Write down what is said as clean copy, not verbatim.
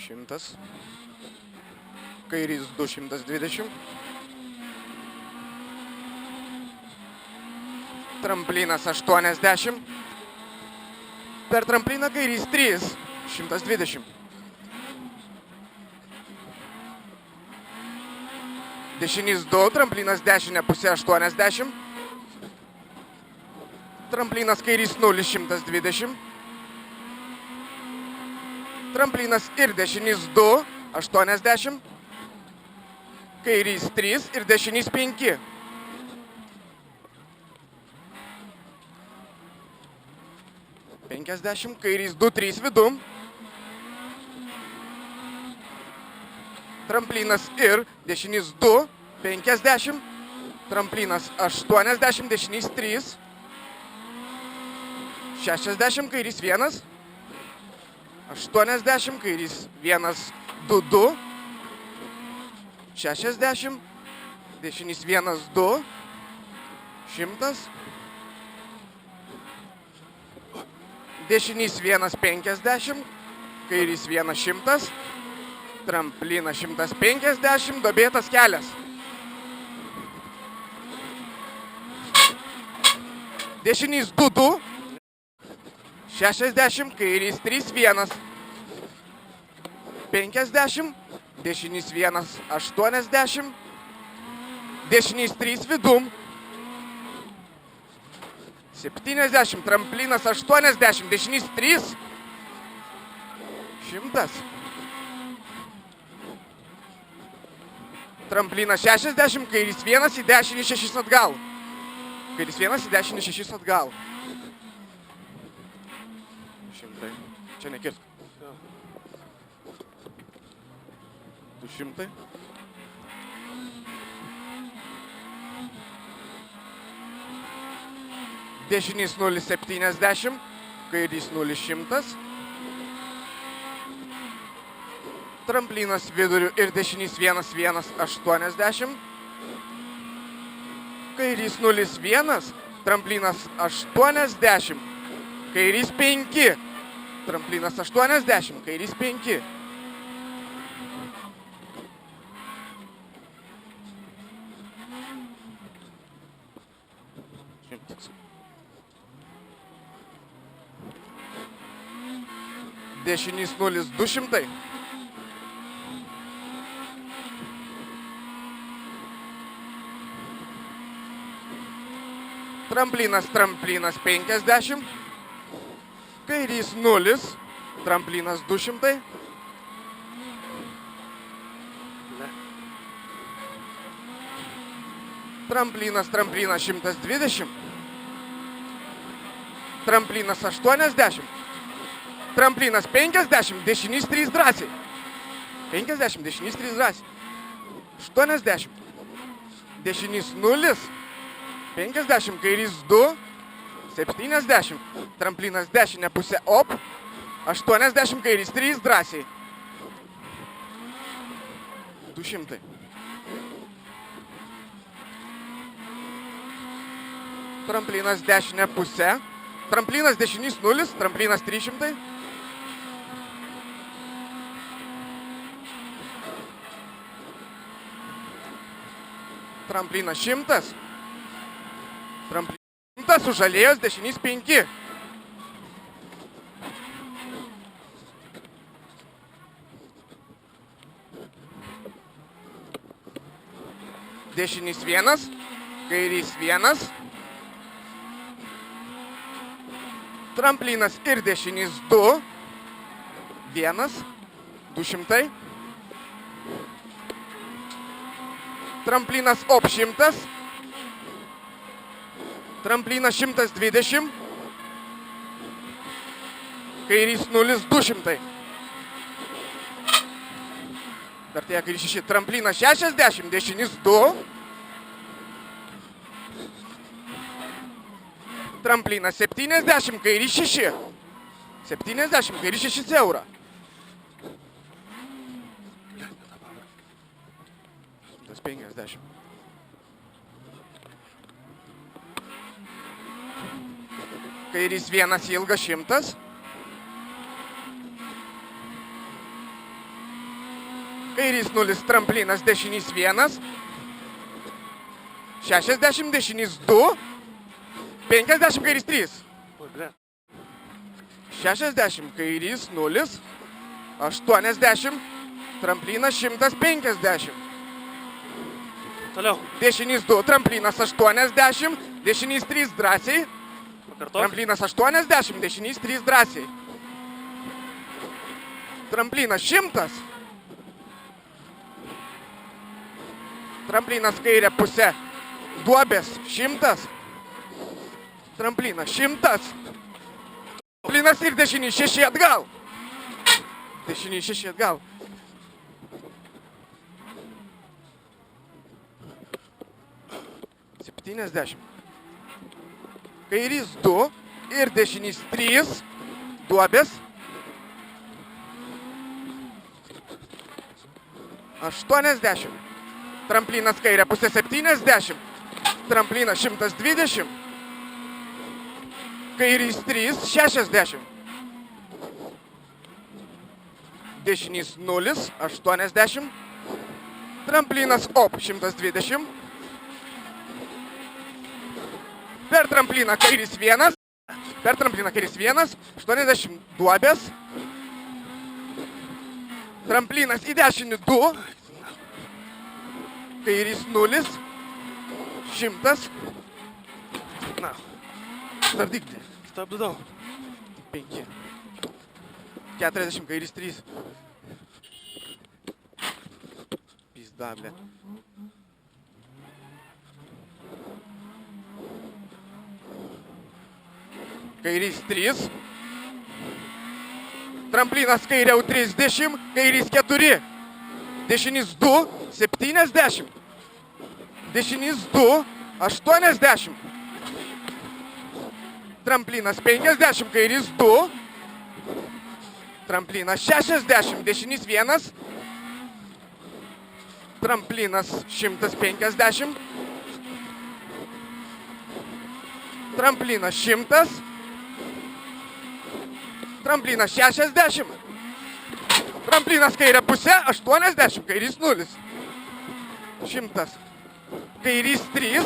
100. Kairys 220. Tramplinas 80. Per trampliną kairys 3. 120. Dešinys 2. Tramplinas dešinė pusė 80. Tramplinas kairys 0. 120. Tramplinas ir dešinys 2. 80. Kairys 3 ir dešinys 5. Kairys 2, 3 vidum. Tramplinas ir dešinys 2, 50. Tramplinas 80, dešinys 3. 60, kairys 1. 80, kairys 1, 2, 2. 60, dešinys 1, 2. 100. Dešinys 1, 50, kairys 1, 100, tramplinas 150, duobėtas kelias. Dešinys 2, 2, 60, kairys 3, 1, 50, dešinys 1, 80, dešinys 3 vidum. 70, tramplinas 80, dešinys 3, 100. Tramplinas 60, kairys 1 į dešinį 6 atgal. Kairys 1 į dešinį 6 atgal. 100. Čia nekirsk. 200. Dešinys 0,70, kairys 0,100. Tramplinas viduriu ir dešinys 1,180. Kairys 0,1, tramplinas 80, kairys 5. Tramplinas 80, kairys 5. Dešinys 0,200. Tramplinas 50. Kairys 0. Tramplinas 200. Tramplinas 120. Tramplinas 80. Tramplinas 50, dešinys 3 drąsiai. 50, dešinys 3 drąsiai. 80. Dešinys 0. 50, kairys 2. 70. Tramplinas dešinė pusė op. 80, kairys 3 drąsiai. 200. Tramplinas dešinė pusė. Tramplinas dešinys 0. Tramplinas 300. Tramplinas 100. Tramplinas 100 sužalėjos, dešinys 5. Dešinys 1, kairys 1. Tramplinas ir dešinys 2. 1. 200. Tramplinas op 100. Tramplinas 120. Kairys 0, 200. Dar tie kairys 6. Tramplinas 60, dešinys 2. Tramplinas 70, kairys 6. 70, kairys 6 eurą. 150. Kairys 1 ilgas 100. Kairys 0, tramplinas, dešinys 1. 60, dešinys 2. 50, kairys 3. 60, kairys 0. 80, tramplinas 150. Toliau. Dešinys 2, tramplinas 80. Dešinys 3 drąsiai. Pakartok. Tramplinas 80, dešinys 3 drąsiai. Tramplinas 100. Tramplinas kairė pusė. Duobės 100. Tramplinas 100. Tramplinas ir dešinys 6 atgal. Dešinys 6 atgal. $70. Kairys 2 ir dešinys 3. Duobės. 80. Tramplinas kairė pusė 70. Tramplinas 120. Kairys 3, 60. Dešinys 0, 80. Tramplinas op 120. Per trampliną kairys 1. Per trampliną kairys 1. 80 duobės. Tramplinas į dešinį 2. Kairys 0. 100. Na. Stabdykti. Stabdau. 5. 40, kairys 3. Pizda, ble. Kairys 3. Tramplinas kairiau 30, kairys 4. Dešinys 2, 70. Dešinys 2, 80. Tramplinas 50, kairys 2. Tramplinas 60, dešinys 1. Tramplinas 150. Tramplinas 100. Tramplinas 60. Tramplinas kairė pusė 80, kairys 0. 100. Kairys 3.